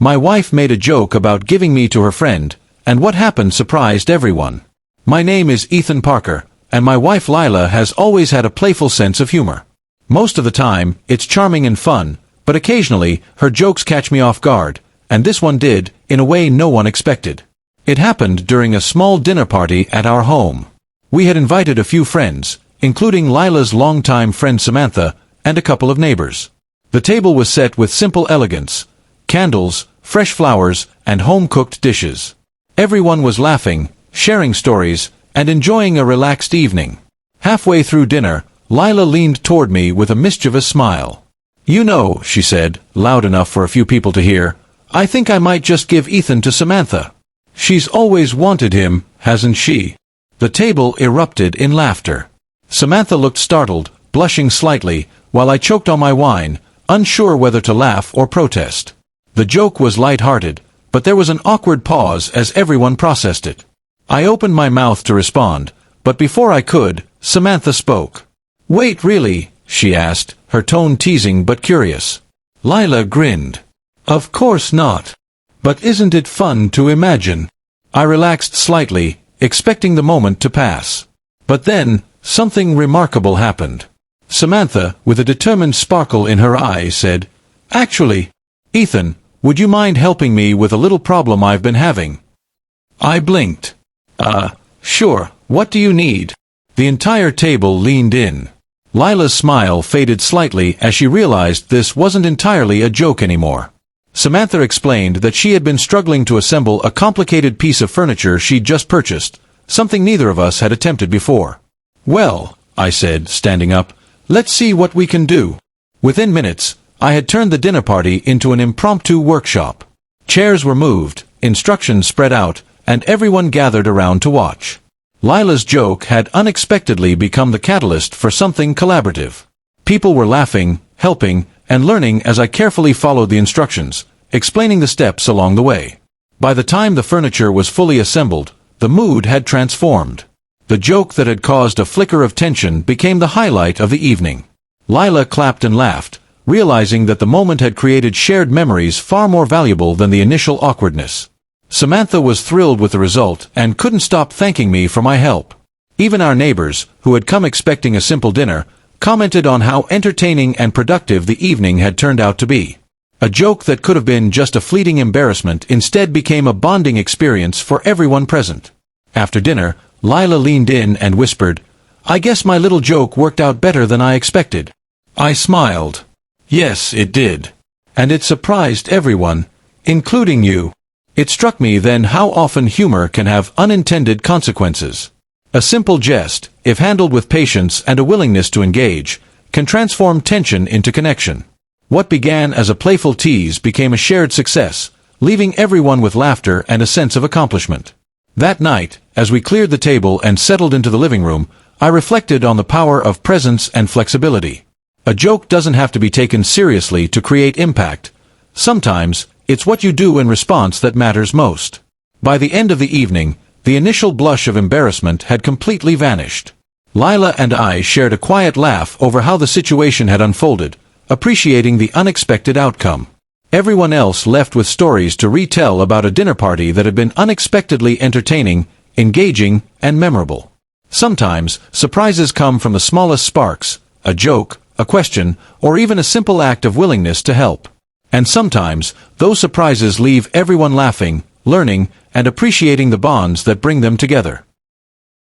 My wife made a joke about giving me to her friend, and what happened surprised everyone. My name is Ethan Parker, and my wife Lila has always had a playful sense of humor. Most of the time, it's charming and fun, but occasionally, her jokes catch me off guard, and this one did, in a way no one expected. It happened during a small dinner party at our home. We had invited a few friends, including Lila's longtime friend Samantha, and a couple of neighbors. The table was set with simple elegance: candles, fresh flowers, and home-cooked dishes. Everyone was laughing, sharing stories, and enjoying a relaxed evening. Halfway through dinner, Lila leaned toward me with a mischievous smile. "You know," she said, loud enough for a few people to hear, "I think I might just give Ethan to Samantha. She's always wanted him, hasn't she?" The table erupted in laughter. Samantha looked startled, blushing slightly, while I choked on my wine, unsure whether to laugh or protest. The joke was light-hearted, but there was an awkward pause as everyone processed it. I opened my mouth to respond, but before I could, Samantha spoke. "Wait, really?" she asked, her tone teasing but curious. Lila grinned. "Of course not. But isn't it fun to imagine?" I relaxed slightly, expecting the moment to pass. But then, something remarkable happened. Samantha, with a determined sparkle in her eye, said, "Actually, Ethan, would you mind helping me with a little problem I've been having?" I blinked. Sure, what do you need?" The entire table leaned in. Lila's smile faded slightly as she realized this wasn't entirely a joke anymore. Samantha explained that she had been struggling to assemble a complicated piece of furniture she'd just purchased, something neither of us had attempted before. "Well," I said, standing up, "let's see what we can do." Within minutes, I had turned the dinner party into an impromptu workshop. Chairs were moved, instructions spread out, and everyone gathered around to watch. Lila's joke had unexpectedly become the catalyst for something collaborative. People were laughing, helping, and learning as I carefully followed the instructions, explaining the steps along the way. By the time the furniture was fully assembled, the mood had transformed. The joke that had caused a flicker of tension became the highlight of the evening. Lila clapped and laughed, realizing that the moment had created shared memories far more valuable than the initial awkwardness. Samantha was thrilled with the result and couldn't stop thanking me for my help. Even our neighbors, who had come expecting a simple dinner, commented on how entertaining and productive the evening had turned out to be. A joke that could have been just a fleeting embarrassment instead became a bonding experience for everyone present. After dinner, Lila leaned in and whispered, "I guess my little joke worked out better than I expected." I smiled. "Yes, it did. And it surprised everyone, including you." It struck me then how often humor can have unintended consequences. A simple jest, if handled with patience and a willingness to engage, can transform tension into connection. What began as a playful tease became a shared success, leaving everyone with laughter and a sense of accomplishment. That night, as we cleared the table and settled into the living room, I reflected on the power of presence and flexibility. A joke doesn't have to be taken seriously to create impact. Sometimes, it's what you do in response that matters most. By the end of the evening, the initial blush of embarrassment had completely vanished. Lila and I shared a quiet laugh over how the situation had unfolded, appreciating the unexpected outcome. Everyone else left with stories to retell about a dinner party that had been unexpectedly entertaining, engaging, and memorable. Sometimes, surprises come from the smallest sparks, a joke, a question, or even a simple act of willingness to help. And sometimes, those surprises leave everyone laughing, learning, and appreciating the bonds that bring them together.